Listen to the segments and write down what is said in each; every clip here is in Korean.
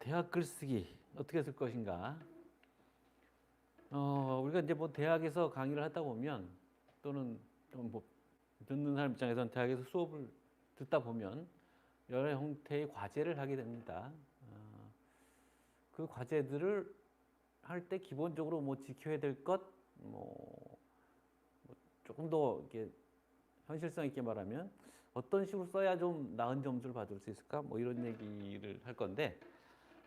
대학 글쓰기 어떻게 쓸 것인가? 우리가 이제 뭐 대학에서 강의를 하다 보면 또는 좀 뭐 듣는 사람 입장에서는 대학에서 수업을 듣다 보면 여러 형태의 과제를 하게 됩니다. 그 과제들을 할 때 기본적으로 뭐 지켜야 될 것, 뭐 조금 더 이렇게 현실성 있게 말하면 어떤 식으로 써야 좀 나은 점수를 받을 수 있을까? 뭐 이런 얘기를 할 건데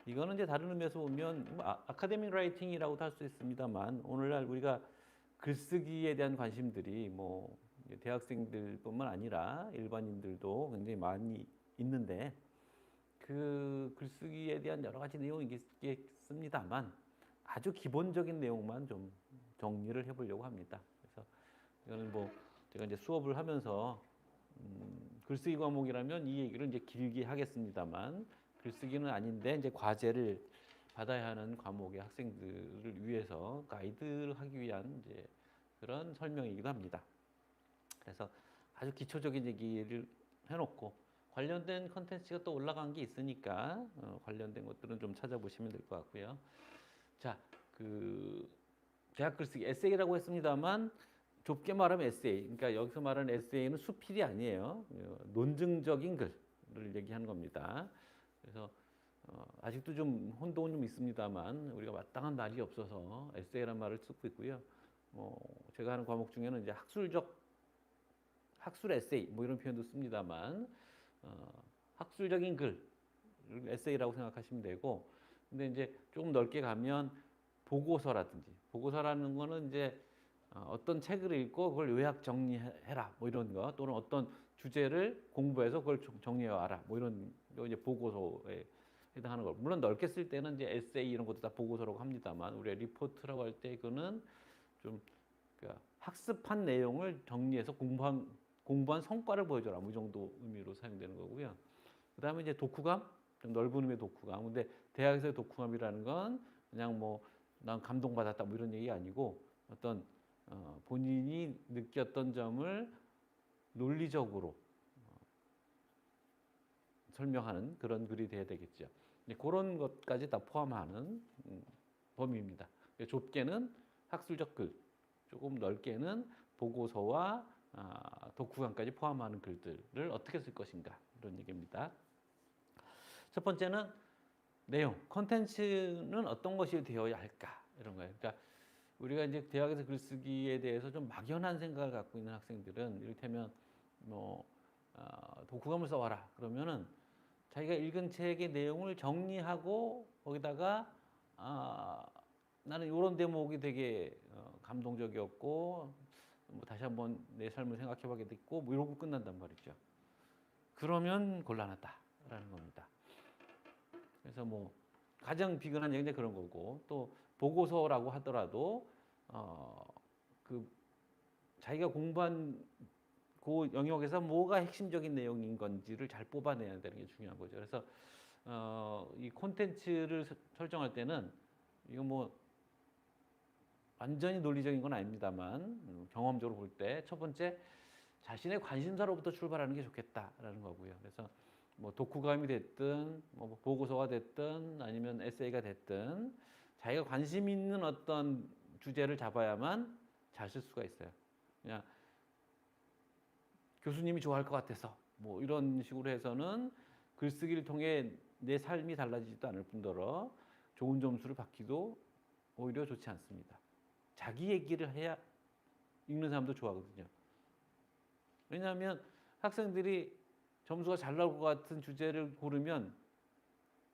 이거는 이제 다른 의미에서 보면 뭐 아카데믹 라이팅이라고도 할 수 있습니다만 오늘날 우리가 글쓰기에 대한 관심들이 뭐 대학생들뿐만 아니라 일반인들도 굉장히 많이 있는데 그 글쓰기에 대한 여러 가지 내용이 있겠습니다만 아주 기본적인 내용만 좀 정리를 해보려고 합니다. 그래서 이거는 뭐 제가 이제 수업을 하면서 글쓰기 과목이라면 이 얘기를 이제 길게 하겠습니다만 글쓰기는 아닌데 이제 과제를 받아야 하는 과목의 학생들을 위해서 가이드를 하기 위한 이제 그런 설명이기도 합니다. 그래서 아주 기초적인 얘기를 해놓고 관련된 컨텐츠가 또 올라간 게 있으니까 관련된 것들은 좀 찾아보시면 될 것 같고요. 자, 그 대학 글쓰기 에세이라고 했습니다만 좁게 말하면 에세이. 그러니까 여기서 말하는 에세이는 수필이 아니에요. 논증적인 글을 얘기하는 겁니다. 그래서 아직도 좀 혼동은 좀 있습니다만 우리가 마땅한 말이 없어서 에세이라는 말을 쓰고 있고요. 제가 하는 과목 중에는 이제 학술 에세이 뭐 이런 표현도 씁니다만 학술적인 글 에세이라고 생각하시면 되고 근데 이제 조금 넓게 가면 보고서라든지 보고서라는 거는 이제 어떤 책을 읽고 그걸 요약 정리해라 뭐 이런 거 또는 어떤 주제를 공부해서 그걸 정리해 와라 뭐 이런 거 이제 보고서에 해당하는 거. 물론 넓게 쓸 때는 이제 에세이 이런 것도 다 보고서라고 합니다만 우리가 리포트라고 할 때 그거는 좀 그러니까 학습한 내용을 정리해서 공부한 성과를 보여줘라 뭐 이 정도 의미로 사용되는 거고요. 그다음에 이제 독후감 좀 넓은 의미의 독후감. 근데 대학에서의 독후감이라는 건 그냥 뭐 난 감동받았다 뭐 이런 얘기 아니고 어떤 본인이 느꼈던 점을 논리적으로 설명하는 그런 글이 돼야 되겠죠. 그런 것까지 다 포함하는 범위입니다. 좁게는 학술적 글, 조금 넓게는 보고서와 독후감까지 포함하는 글들을 어떻게 쓸 것인가 이런 얘기입니다. 첫 번째는 내용, 컨텐츠는 어떤 것이 되어야 할까 이런 거예요. 그러니까 우리가 이제 대학에서 글쓰기에 대해서 좀 막연한 생각을 갖고 있는 학생들은 이를테면 뭐 독후감을 써와라 그러면은 자기가 읽은 책의 내용을 정리하고 거기다가 나는 이런 대목이 되게 감동적이었고 뭐 다시 한번 내 삶을 생각해보게 됐고 뭐 이러고 끝난단 말이죠. 그러면 곤란하다라는 겁니다. 그래서 뭐 가장 비근한 얘기는 그런 거고 또 보고서라고 하더라도 그 자기가 공부한 그 영역에서 뭐가 핵심적인 내용인 건지를 잘 뽑아내야 되는 게 중요한 거죠. 그래서 이 콘텐츠를 설정할 때는 이거 뭐 완전히 논리적인 건 아닙니다만 경험적으로 볼 때 첫 번째 자신의 관심사로부터 출발하는 게 좋겠다라는 거고요. 그래서 뭐 독후감이 됐든 뭐 보고서가 됐든 아니면 에세이가 됐든 자기가 관심 있는 어떤 주제를 잡아야만 잘 쓸 수가 있어요. 그냥 교수님이 좋아할 것 같아서 뭐 이런 식으로 해서는 글쓰기를 통해 내 삶이 달라지지도 않을 뿐더러 좋은 점수를 받기도 오히려 좋지 않습니다. 자기 얘기를 해야 읽는 사람도 좋아하거든요. 왜냐하면 학생들이 점수가 잘 나올 것 같은 주제를 고르면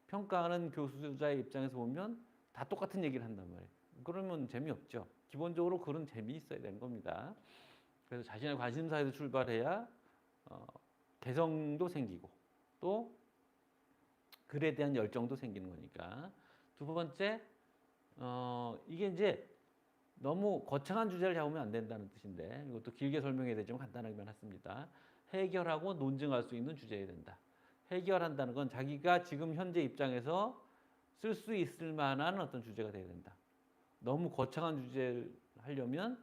평가하는 교수자의 입장에서 보면 다 똑같은 얘기를 한단 말이에요. 그러면 재미없죠. 기본적으로 글은 재미있어야 되는 겁니다. 그래서 자신의 관심사에서 출발해야 개성도 생기고 또 글에 대한 열정도 생기는 거니까. 두 번째, 이게 이제 너무 거창한 주제를 잡으면 안 된다는 뜻인데 이것도 길게 설명해야 되지만 간단하게만 했습니다. 해결하고 논증할 수 있는 주제여야 된다. 해결한다는 건 자기가 지금 현재 입장에서 쓸 수 있을 만한 어떤 주제가 돼야 된다. 너무 거창한 주제를 하려면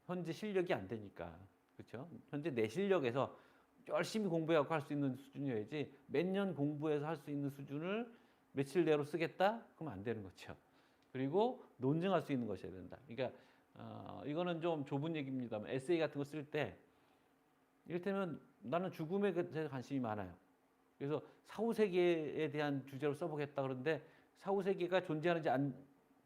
현재 실력이 안 되니까. 그렇죠? 현재 내 실력에서 열심히 공부해갖고 할 수 있는 수준이어야지 몇 년 공부해서 할 수 있는 수준을 며칠 내로 쓰겠다? 그럼 안 되는 거죠. 그리고 논증할 수 있는 것이어야 된다. 그러니까 이거는 좀 좁은 얘기입니다만 에세이 같은 거 쓸 때 이를테면 나는 죽음에 대해 관심이 많아요. 그래서 사후세계에 대한 주제로 써보겠다 그러는데 사후세계가 존재하는지 안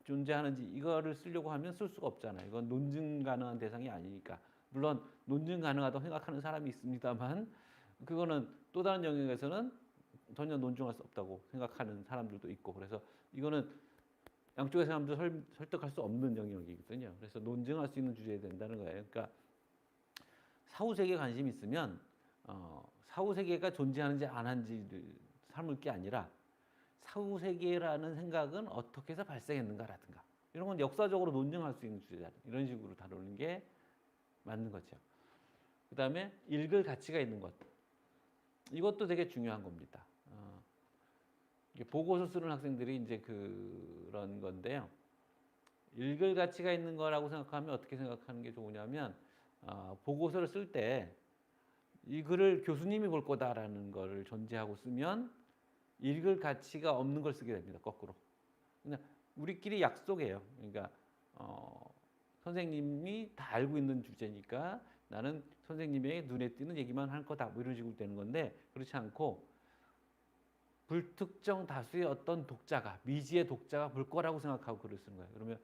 존재하는지 이거를 쓰려고 하면 쓸 수가 없잖아요. 이건 논증 가능한 대상이 아니니까. 물론 논증 가능하다고 생각하는 사람이 있습니다만 그거는 또 다른 영역에서는 전혀 논증할 수 없다고 생각하는 사람들도 있고 그래서 이거는 양쪽의 사람들 설득할 수 없는 영역이거든요. 그래서 논증할 수 있는 주제가 된다는 거예요. 그러니까 사후세계에 관심이 있으면 사후세계가 존재하는지 안 하는지를 삼을 게 아니라 사후세계라는 생각은 어떻게 해서 발생했는가라든가 이런 건 역사적으로 논증할 수 있는 주제다. 이런 식으로 다루는 게 맞는 거죠. 그 다음에 읽을 가치가 있는 것. 이것도 되게 중요한 겁니다. 보고서 쓰는 학생들이 이제 그런 건데요. 읽을 가치가 있는 거라고 생각하면 어떻게 생각하는 게 좋으냐면 보고서를 쓸 때 이 글을 교수님이 볼 거다라는 거를 전제하고 쓰면 읽을 가치가 없는 걸 쓰게 됩니다. 거꾸로. 그냥 우리끼리 약속해요. 그러니까 선생님이 다 알고 있는 주제니까 나는 선생님의 눈에 띄는 얘기만 할 거다. 뭐 이런 식으로 되는 건데 그렇지 않고 불특정 다수의 어떤 독자가 미지의 독자가 볼 거라고 생각하고 글을 쓰는 거예요. 그러면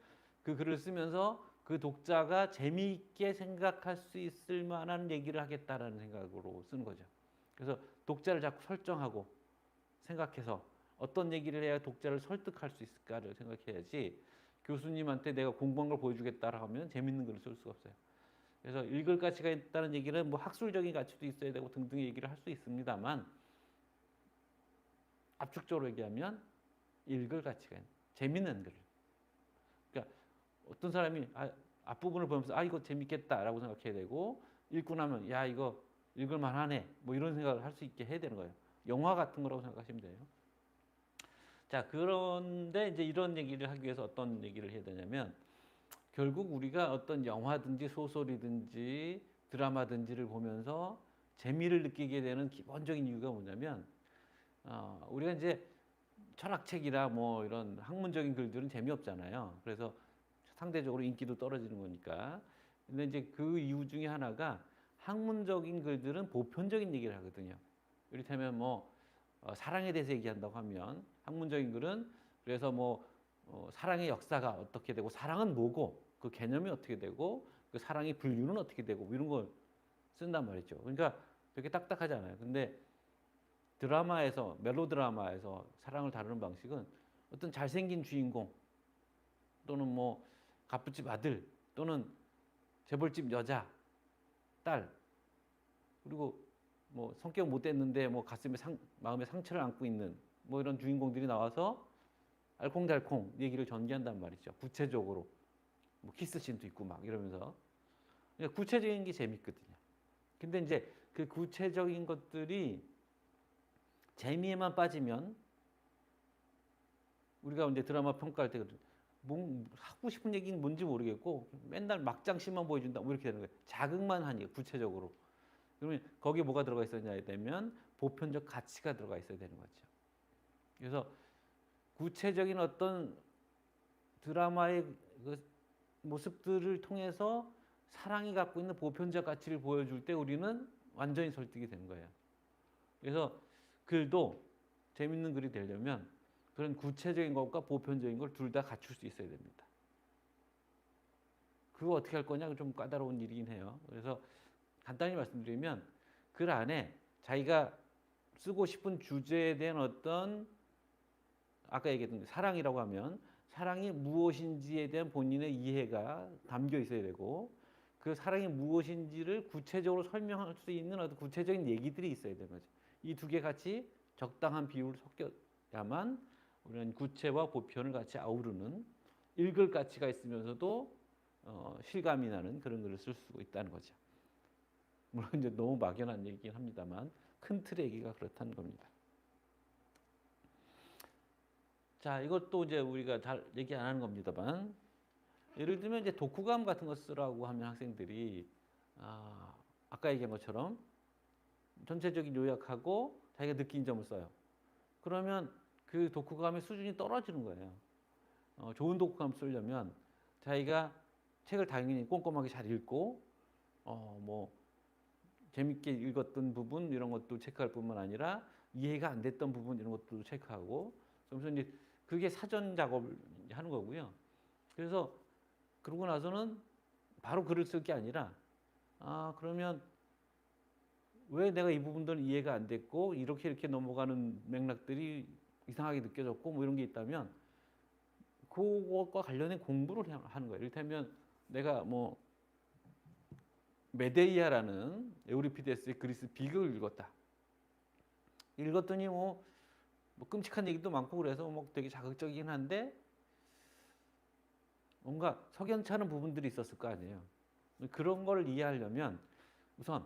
그 글을 쓰면서 그 독자가 재미있게 생각할 수 있을 만한 얘기를 하겠다라는 생각으로 쓰는 거죠. 그래서 독자를 자꾸 설정하고 생각해서 어떤 얘기를 해야 독자를 설득할 수 있을까를 생각해야지 교수님한테 내가 공부한 걸 보여주겠다라고 하면 재밌는 글을 쓸 수가 없어요. 그래서 읽을 가치가 있다는 얘기는 뭐 학술적인 가치도 있어야 되고 등등의 얘기를 할 수 있습니다만 압축적으로 얘기하면 읽을 가치가 있는 재밌는 글. 그러니까 어떤 사람이 앞부분을 보면서 이거 재밌겠다라고 생각해야 되고 읽고 나면 야 이거 읽을만 하네 뭐 이런 생각을 할 수 있게 해야 되는 거예요. 영화 같은 거라고 생각하시면 돼요. 자 그런데 이제 이런 얘기를 하기 위해서 어떤 얘기를 해야 되냐면 결국 우리가 어떤 영화든지 소설이든지 드라마든지를 보면서 재미를 느끼게 되는 기본적인 이유가 뭐냐면 우리가 이제 철학책이나 뭐 이런 학문적인 글들은 재미없잖아요. 그래서 상대적으로 인기도 떨어지는 거니까. 근데 이제 그 이유 중에 하나가 학문적인 글들은 보편적인 얘기를 하거든요. 이를테면 뭐 사랑에 대해서 얘기한다고 하면 학문적인 글은 그래서 뭐 사랑의 역사가 어떻게 되고 사랑은 뭐고 그 개념이 어떻게 되고 그 사랑의 분류는 어떻게 되고 뭐 이런 걸 쓴단 말이죠. 그러니까 되게 딱딱하잖아요. 근데 드라마에서 멜로드라마에서 사랑을 다루는 방식은 어떤 잘생긴 주인공 또는 뭐 갑부집 아들 또는 재벌집 여자 딸 그리고 뭐 성격 못됐는데 뭐 가슴에 마음에 상처를 안고 있는 뭐 이런 주인공들이 나와서 알콩달콩 얘기를 전개한단 말이죠. 구체적으로 뭐 키스씬도 있고 막 이러면서 구체적인 게 재밌거든요. 근데 이제 그 구체적인 것들이 재미에만 빠지면 우리가 이제 드라마 평가할 때 뭐 하고 싶은 얘기는 뭔지 모르겠고 맨날 막장씩만 보여준다 뭐 이렇게 되는 거예요. 자극만 하니 구체적으로. 그러면 거기에 뭐가 들어가 있었냐에 되면 보편적 가치가 들어가 있어야 되는 거죠. 그래서 구체적인 어떤 드라마의 그 모습들을 통해서 사랑이 갖고 있는 보편적 가치를 보여줄 때 우리는 완전히 설득이 되는 거예요. 그래서 글도 재밌는 글이 되려면 그런 구체적인 것과 보편적인 걸 둘 다 갖출 수 있어야 됩니다. 그거 어떻게 할 거냐? 좀 까다로운 일이긴 해요. 그래서 간단히 말씀드리면 글 안에 자기가 쓰고 싶은 주제에 대한 어떤 아까 얘기했던 사랑이라고 하면 사랑이 무엇인지에 대한 본인의 이해가 담겨 있어야 되고 그 사랑이 무엇인지를 구체적으로 설명할 수 있는 어떤 구체적인 얘기들이 있어야 되는 거죠. 이 두 개 같이 적당한 비율을 섞여야만 우리는 구체와 보편을 같이 아우르는 읽을 가치가 있으면서도 실감이 나는 그런 글을 쓸 수 있다는 거죠. 물론 이제 너무 막연한 얘기긴 합니다만 큰 틀의 얘기가 그렇다는 겁니다. 자, 이것도 이제 우리가 잘 얘기 안 하는 겁니다만 예를 들면 이제 독후감 같은 거 쓰라고 하면 학생들이 아까 얘기한 것처럼 전체적인 요약하고 자기가 느낀 점을 써요. 그러면 그 독후감의 수준이 떨어지는 거예요. 좋은 독후감 쓰려면 자기가 책을 당연히 꼼꼼하게 잘 읽고 뭐 재밌게 읽었던 부분 이런 것도 체크할 뿐만 아니라 이해가 안 됐던 부분 이런 것도 체크하고 그러면서 이제 그게 사전 작업을 하는 거고요. 그래서 그러고 나서는 바로 글을 쓸 게 아니라 그러면 왜 내가 이 부분들은 이해가 안 됐고 이렇게 넘어가는 맥락들이 이상하게 느껴졌고 뭐 이런 게 있다면 그것과 관련된 공부를 하는 거예요. 이를테면 내가 뭐 메데이아라는 에우리피데스의 그리스 비극을 읽었다. 읽었더니 뭐 끔찍한 얘기도 많고 그래서 뭐 되게 자극적이긴 한데 뭔가 석연치 않은 부분들이 있었을 거 아니에요. 그런 걸 이해하려면 우선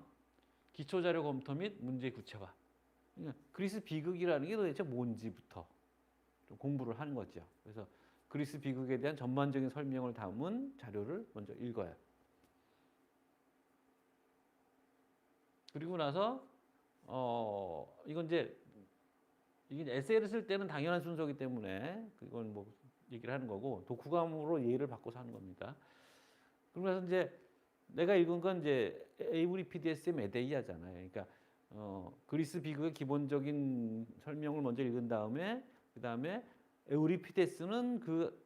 기초자료 검토 및 문제 구체화. 그리스 비극이라는 게 도대체 뭔지부터 좀 공부를 하는 거죠. 그래서 그리스 비극에 대한 전반적인 설명을 담은 자료를 먼저 읽어요. 그리고 나서 이건 이제 이게 에세이를 쓸 때는 당연한 순서이기 때문에 그건 뭐 얘기를 하는 거고 독후감으로 예를 바꿔서 하는 겁니다. 그러면서 이제 내가 읽은 건 이제 에우리피데스의 메데이아잖아요. 그러니까 그리스 비극의 기본적인 설명을 먼저 읽은 다음에 그 다음에 에우리피데스는 그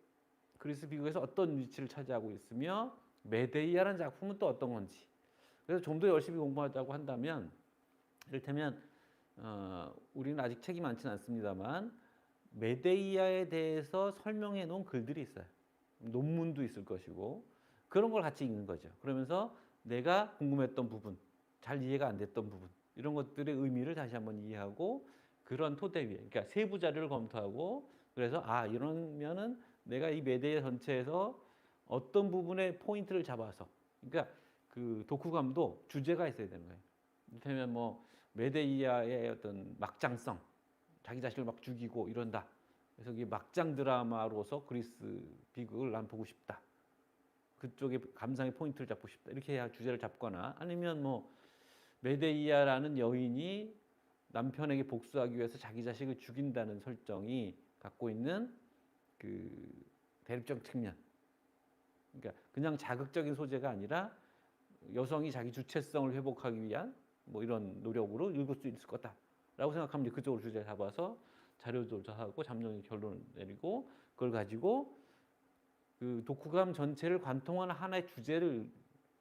그리스 비극에서 어떤 위치를 차지하고 있으며 메데이아라는 작품은 또 어떤 건지. 그래서 좀 더 열심히 공부하자고 한다면 이를테면 우리는 아직 책이 많지는 않습니다만 메데이아에 대해서 설명해 놓은 글들이 있어요. 논문도 있을 것이고 그런 걸 같이 읽는 거죠. 그러면서 내가 궁금했던 부분, 잘 이해가 안 됐던 부분 이런 것들의 의미를 다시 한번 이해하고 그런 토대 위에, 그러니까 세부 자료를 검토하고 그래서 이러면은 내가 이 메데이아 전체에서 어떤 부분에 포인트를 잡아서, 그러니까 그 독후감도 주제가 있어야 되는 거예요. 이를테면 뭐 메데이아의 어떤 막장성, 자기 자신을 막 죽이고 이런다. 그래서 이게 막장 드라마로서 그리스 비극을 난 보고 싶다. 그쪽에 감상의 포인트를 잡고 싶다. 이렇게 해야 주제를 잡거나 아니면 뭐 메데이아라는 여인이 남편에게 복수하기 위해서 자기 자식을 죽인다는 설정이 갖고 있는 그 대립적 측면. 그러니까 그냥 자극적인 소재가 아니라 여성이 자기 주체성을 회복하기 위한 뭐 이런 노력으로 읽을 수 있을 거다라고 생각하면 그쪽으로 주제 잡아서 자료 조사하고 잠정 결론을 내리고 그걸 가지고 그 독후감 전체를 관통하는 하나의 주제를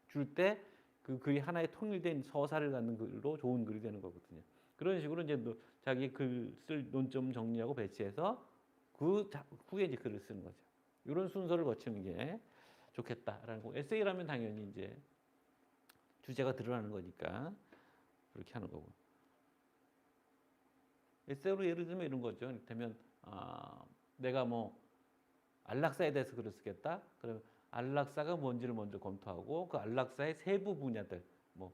줄 때 그 글이 하나의 통일된 서사를 갖는 글로 좋은 글이 되는 거거든요. 그런 식으로 이제 자기 글 쓸 논점 정리하고 배치해서 그 후에 이제 글을 쓰는 거죠. 이런 순서를 거치는 게 좋겠다라는 거. 에세이라면 당연히 이제 주제가 드러나는 거니까 그렇게 하는 거고. 에세이로 예를 들면 이런 거죠. 이를테면 내가 뭐 안락사에 대해서 글을 쓰겠다. 그러면 안락사가 뭔지를 먼저 검토하고 그 안락사의 세부 분야들, 뭐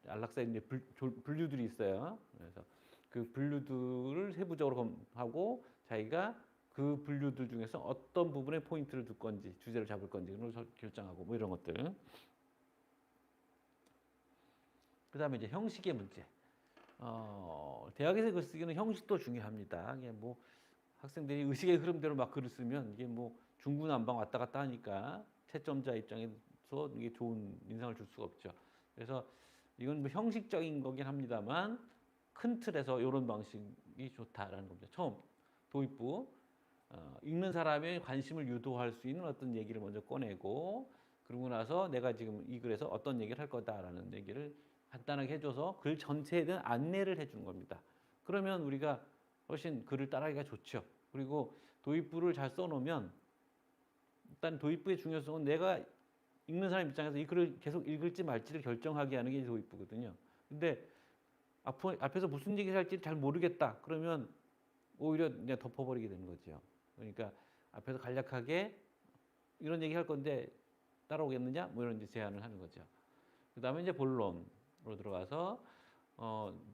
안락사에 이제 분류들이 있어요. 그래서 그 분류들을 세부적으로 검토하고 자기가 그 분류들 중에서 어떤 부분에 포인트를 둘 건지, 주제를 잡을 건지 그걸 결정하고 뭐 이런 것들. 그다음에 이제 형식의 문제. 대학에서 글 쓰기는 형식도 중요합니다. 이게 뭐 학생들이 의식의 흐름대로 막 글을 쓰면 이게 뭐 중구난방 왔다 갔다 하니까 채점자 입장에서 이게 좋은 인상을 줄 수가 없죠. 그래서 이건 뭐 형식적인 거긴 합니다만 큰 틀에서 이런 방식이 좋다라는 겁니다. 처음 도입부 읽는 사람의 관심을 유도할 수 있는 어떤 얘기를 먼저 꺼내고 그러고 나서 내가 지금 이 글에서 어떤 얘기를 할 거다라는 얘기를 간단하게 해줘서 글 전체에 대한 안내를 해주는 겁니다. 그러면 우리가 훨씬 글을 따라하기가 좋죠. 그리고 도입부를 잘 써놓으면 일단 도입부의 중요성은 내가 읽는 사람 입장에서 이 글을 계속 읽을지 말지를 결정하게 하는 게 도입부거든요. 근데 앞에서 무슨 얘기를 할지 잘 모르겠다. 그러면 오히려 그냥 덮어버리게 되는 거죠. 그러니까 앞에서 간략하게 이런 얘기 할 건데 따라오겠느냐? 뭐 이런 이제 제안을 하는 거죠. 그 다음에 이제 본론으로 들어가서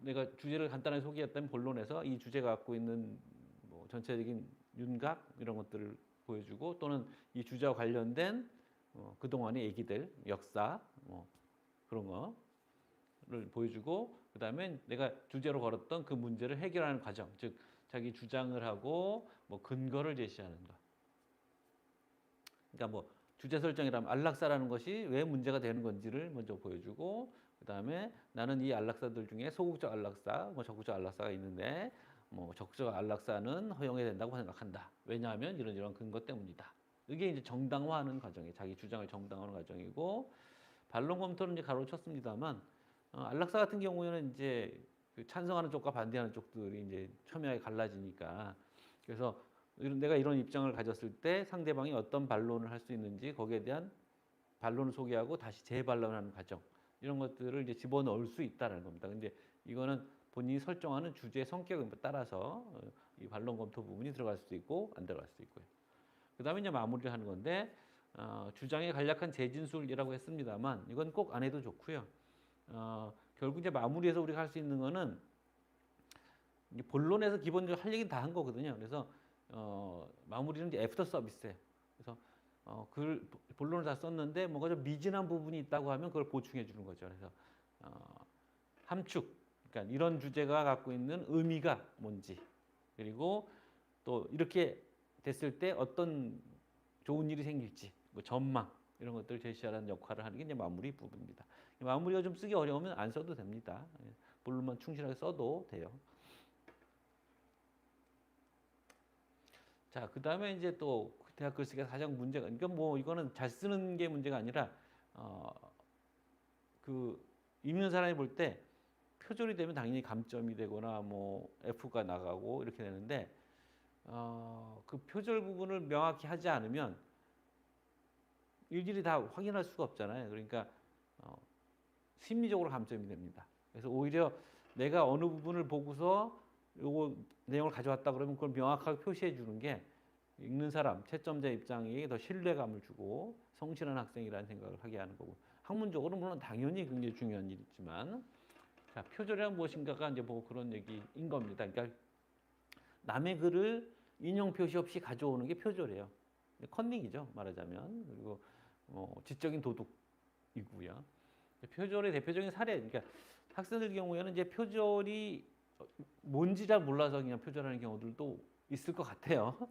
내가 주제를 간단하게 소개했다면 본론에서 이 주제가 갖고 있는 뭐 전체적인 윤곽 이런 것들을 보여주고 또는 이 주제와 관련된 그동안의 얘기들, 역사 뭐 그런 거 보여주고 그다음에 내가 주제로 걸었던 그 문제를 해결하는 과정, 즉 자기 주장을 하고 뭐 근거를 제시하는 거. 그러니까 뭐 주제 설정이라면 안락사라는 것이 왜 문제가 되는 건지를 먼저 보여주고 그다음에 나는 이 안락사들 중에 소극적 안락사, 뭐 적극적 안락사가 있는데 뭐 적극적 안락사는 허용해야 된다고 생각한다. 왜냐하면 이런 근거 때문이다. 이게 이제 정당화하는 과정이 자기 주장을 정당화하는 과정이고 반론 검토는 이제 가로 쳤습니다만 안락사 같은 경우에는 이제 그 찬성하는 쪽과 반대하는 쪽들이 이제 첨예하게 갈라지니까 그래서 내가 이런 입장을 가졌을 때 상대방이 어떤 반론을 할 수 있는지 거기에 대한 반론을 소개하고 다시 재반론하는 과정 이런 것들을 이제 집어넣을 수 있다는 겁니다. 근데 이거는 본인이 설정하는 주제의 성격에 따라서 이 반론 검토 부분이 들어갈 수도 있고 안 들어갈 수도 있고요. 그다음에 이제 마무리를 하는 건데 주장의 간략한 재진술이라고 했습니다만 이건 꼭 안 해도 좋고요. 결국 이제 마무리해서 우리가 할 수 있는 거는 본론에서 기본적으로 할 얘기는 다 한 거거든요. 그래서 마무리는 이제 애프터 서비스예요. 그래서 그 본론을 다 썼는데 뭔가 좀 미진한 부분이 있다고 하면 그걸 보충해 주는 거죠. 그래서 함축, 그러니까 이런 주제가 갖고 있는 의미가 뭔지 그리고 또 이렇게 됐을 때 어떤 좋은 일이 생길지, 뭐 전망 이런 것들을 제시하는 역할을 하는 게 이제 마무리 부분입니다. 마무리가 좀 쓰기 어려우면 안 써도 됩니다. 본론만 충실하게 써도 돼요. 자, 그 다음에 이제 또 대학 글쓰기가 가장 문제가, 그러니까 뭐 이거는 잘 쓰는 게 문제가 아니라 그 읽는 사람이 볼 때 표절이 되면 당연히 감점이 되거나 뭐 F가 나가고 이렇게 되는데 그 표절 부분을 명확히 하지 않으면 일일이 다 확인할 수가 없잖아요. 그러니까 심리적으로 감점이 됩니다. 그래서 오히려 내가 어느 부분을 보고서 요거 내용을 가져왔다 그러면 그걸 명확하게 표시해 주는 게 읽는 사람, 채점자 입장에 더 신뢰감을 주고 성실한 학생이라는 생각을 하게 하는 거고 학문적으로 물론 당연히 굉장히 중요한 일이지만 자, 표절이란 무엇인가가 이제 뭐 그런 얘기인 겁니다. 그러니까 남의 글을 인용 표시 없이 가져오는 게 표절이에요. 컨닝이죠, 말하자면. 그리고 지적인 도둑이고요. 표절의 대표적인 사례, 그러니까 학생들 경우에는 이제 표절이 뭔지 잘 몰라서 그냥 표절하는 경우들도 있을 것 같아요.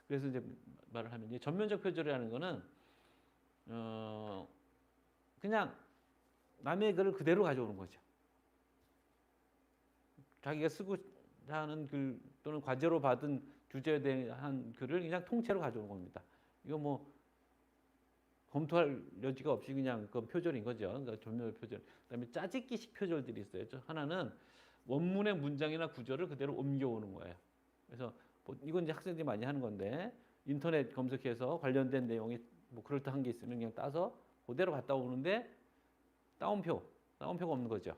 그래서 이제 말을 하면 이제 전면적 표절이라는 거는 그냥 남의 글을 그대로 가져오는 거죠. 자기가 쓰고 하는 글 또는 과제로 받은 주제에 대한 글을 그냥 통째로 가져오는 겁니다. 이거 뭐 검토할 여지가 없이 그냥 그건 표절인 거죠. 그러니까 전면적 표절. 그다음에 짜집기식 표절들이 있어요. 하나는 원문의 문장이나 구조를 그대로 옮겨오는 거예요. 그래서 이건 이제 학생들이 많이 하는 건데 인터넷 검색해서 관련된 내용이 뭐 그럴듯한 게 있으면 그냥 따서 그대로 갖다 오는데 따옴표가 없는 거죠.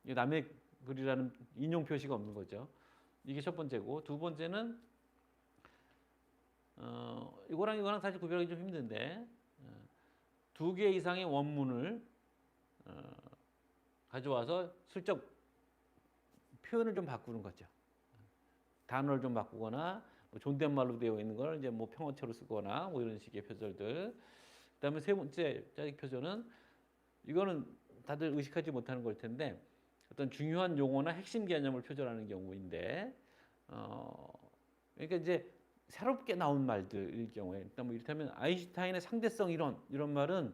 남의 글이라는 인용 표시가 없는 거죠. 이게 첫 번째고 두 번째는 이거랑 사실 구별하기 좀 힘든데 두 개 이상의 원문을 가져와서 슬쩍 표현을 좀 바꾸는 거죠. 단어를 좀 바꾸거나 뭐 존댓말로 되어 있는 걸 이제 뭐 평어체로 쓰거나 뭐 이런 식의 표절들. 그다음에 세 번째 짜집 표절은 이거는 다들 의식하지 못하는 걸 텐데 어떤 중요한 용어나 핵심 개념을 표절하는 경우인데 그러니까 이제 새롭게 나온 말들일 경우에 일단 뭐 이를테면 아인슈타인의 상대성 이런 말은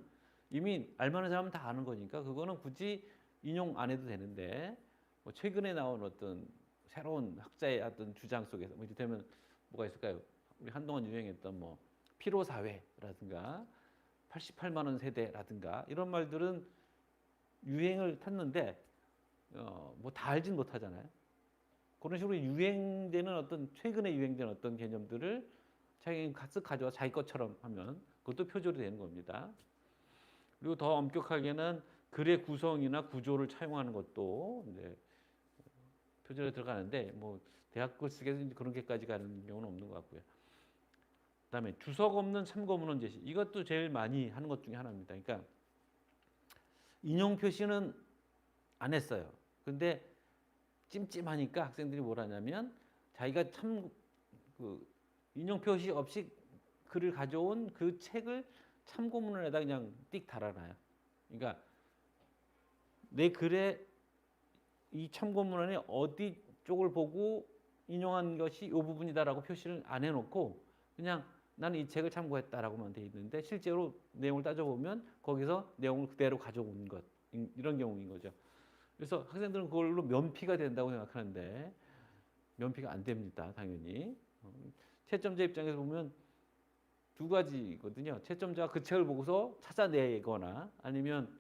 이미 알만한 사람은 다 아는 거니까 그거는 굳이 인용 안 해도 되는데 뭐 최근에 나온 어떤 새로운 학자의 어떤 주장 속에서 뭐 이를테면 뭐가 있을까요? 우리 한동안 유행했던 뭐 피로사회라든가 88만 원 세대라든가 이런 말들은 유행을 탔는데 뭐 다 알진 못하잖아요. 그런 식으로 유행되는 어떤 최근에 유행된 어떤 개념들을 자기가 쓱 가져와 자기 것처럼 하면 그것도 표절이 되는 겁니다. 그리고 더 엄격하게는 글의 구성이나 구조를 차용하는 것도 이제 표절에 들어가는데 뭐 대학 글쓰기에서 그런 게까지 가는 경우는 없는 것 같고요. 그다음에 주석 없는 참고문헌 제시 이것도 제일 많이 하는 것 중에 하나입니다. 그러니까 인용 표시는 안 했어요. 근데 찜찜하니까 학생들이 뭘 하냐면 자기가 참 그 인용 표시 없이 글을 가져온 그 책을 참고문헌에다 그냥 띡 달아놔요. 그러니까 내 글에 이 참고문헌의 어디 쪽을 보고 인용한 것이 이 부분이다라고 표시를 안 해놓고 그냥 나는 이 책을 참고했다라고만 돼 있는데 실제로 내용을 따져보면 거기서 내용을 그대로 가져온 것 이런 경우인 거죠. 그래서 학생들은 그걸로 면피가 된다고 생각하는데 면피가 안 됩니다. 당연히. 채점자 입장에서 보면 두 가지거든요. 채점자가 그 책을 보고서 찾아내거나 아니면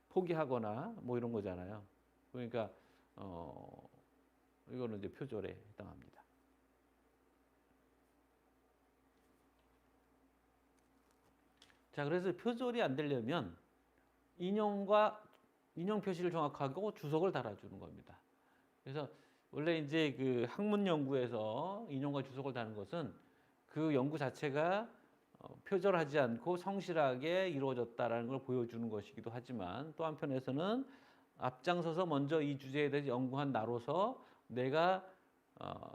포기하거나 뭐 이런 거잖아요. 그러니까 이거는 이제 표절에 해당합니다. 자, 그래서 표절이 안 되려면 인용 표시를 정확하고 주석을 달아주는 겁니다. 그래서 원래 이제 그 학문 연구에서 인용과 주석을 다는 것은 그 연구 자체가 표절하지 않고 성실하게 이루어졌다라는 걸 보여주는 것이기도 하지만 또 한편에서는 앞장서서 먼저 이 주제에 대해서 연구한 나로서 내가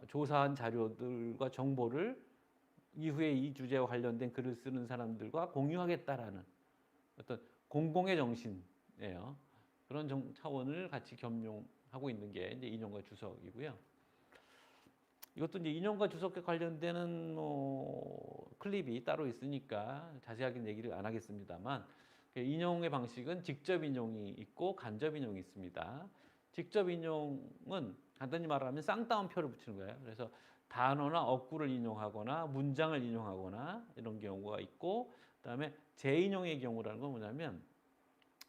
조사한 자료들과 정보를 이후에 이 주제와 관련된 글을 쓰는 사람들과 공유하겠다라는 어떤 공공의 정신이에요. 그런 차원을 같이 겸용하고 있는 게 이제 인용과 주석이고요. 이것도 이제 인용과 주석과 관련되는 클립이 따로 있으니까 자세하게 얘기를 안 하겠습니다만 인용의 방식은 직접 인용이 있고 간접 인용이 있습니다. 직접 인용은 간단히 말하면 쌍따옴표를 붙이는 거예요. 그래서 단어나 어구를 인용하거나 문장을 인용하거나 이런 경우가 있고 그다음에 재인용의 경우라는 건 뭐냐면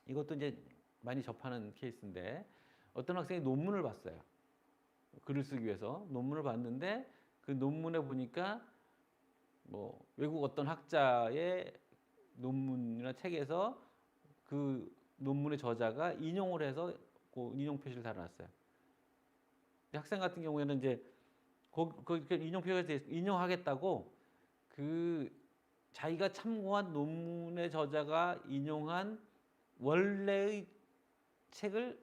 이것도 이제 많이 접하는 케이스인데 어떤 학생이 논문을 봤어요. 글을 쓰기 위해서 논문을 봤는데 그 논문에 보니까 뭐 외국 어떤 학자의 논문이나 책에서 그 논문의 저자가 인용을 해서 그 인용 표시를 달아놨어요. 학생 같은 경우에는 이제 그 인용 표시에 대해서 인용하겠다고 그 자기가 참고한 논문의 저자가 인용한 원래의 책을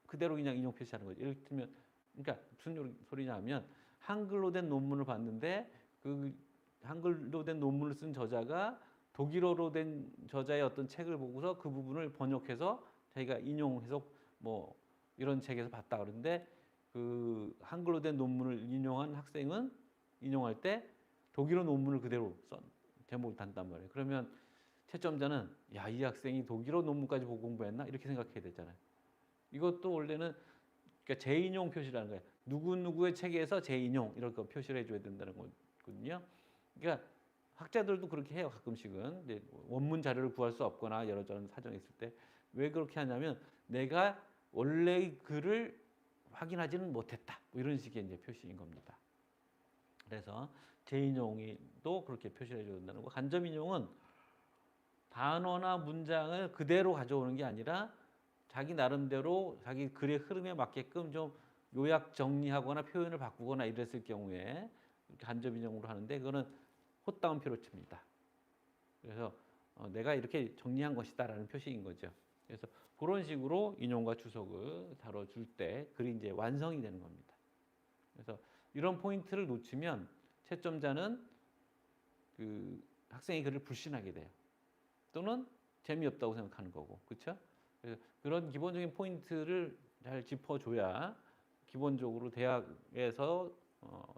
그대로 그냥 인용 표시하는 거죠. 예를 들면 그러니까 무슨 소리냐면 한글로 된 논문을 봤는데 그 한글로 된 논문을 쓴 저자가 독일어로 된 저자의 어떤 책을 보고서 그 부분을 번역해서 자기가 인용해서 뭐 이런 책에서 봤다 그러는데 그 한글로 된 논문을 인용한 학생은 인용할 때 독일어 논문을 그대로 제목을 단단 말이에요. 그러면 채점자는 야, 이 학생이 독일어 논문까지 보고 공부했나? 이렇게 생각해야 되잖아요. 이것도 원래는 그러니까 재인용 표시라는 거예요. 누구누구의 책에서 재인용 이런 거 표시를 해줘야 된다는 거거든요. 그러니까 학자들도 그렇게 해요. 가끔씩은 이제 원문 자료를 구할 수 없거나 여러 저런 사정이 있을 때 왜 그렇게 하냐면 내가 원래의 글을 확인하지는 못했다. 뭐 이런 식의 이제 표시인 겁니다. 그래서 재인용도 그렇게 표시를 해줘야 된다는 거. 간접 인용은 단어나 문장을 그대로 가져오는 게 아니라 자기 나름대로 자기 글의 흐름에 맞게끔 좀 요약 정리하거나 표현을 바꾸거나 이랬을 경우에 간접 인용으로 하는데 그거는 헛다운표로 칩니다. 그래서 내가 이렇게 정리한 것이다라는 표시인 거죠. 그래서 그런 식으로 인용과 주석을 다뤄줄 때 글이 이제 완성이 되는 겁니다. 그래서 이런 포인트를 놓치면 채점자는 그 학생의 글을 불신하게 돼요. 또는 재미없다고 생각하는 거고, 그렇죠? 그런 기본적인 포인트를 잘 짚어줘야 기본적으로 대학에서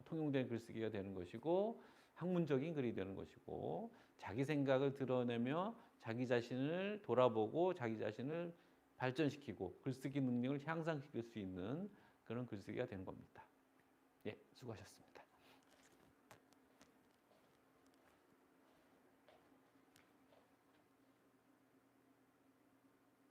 통용된 글쓰기가 되는 것이고 학문적인 글이 되는 것이고 자기 생각을 드러내며 자기 자신을 돌아보고 자기 자신을 발전시키고 글쓰기 능력을 향상시킬 수 있는 그런 글쓰기가 되는 겁니다. 예, 수고하셨습니다.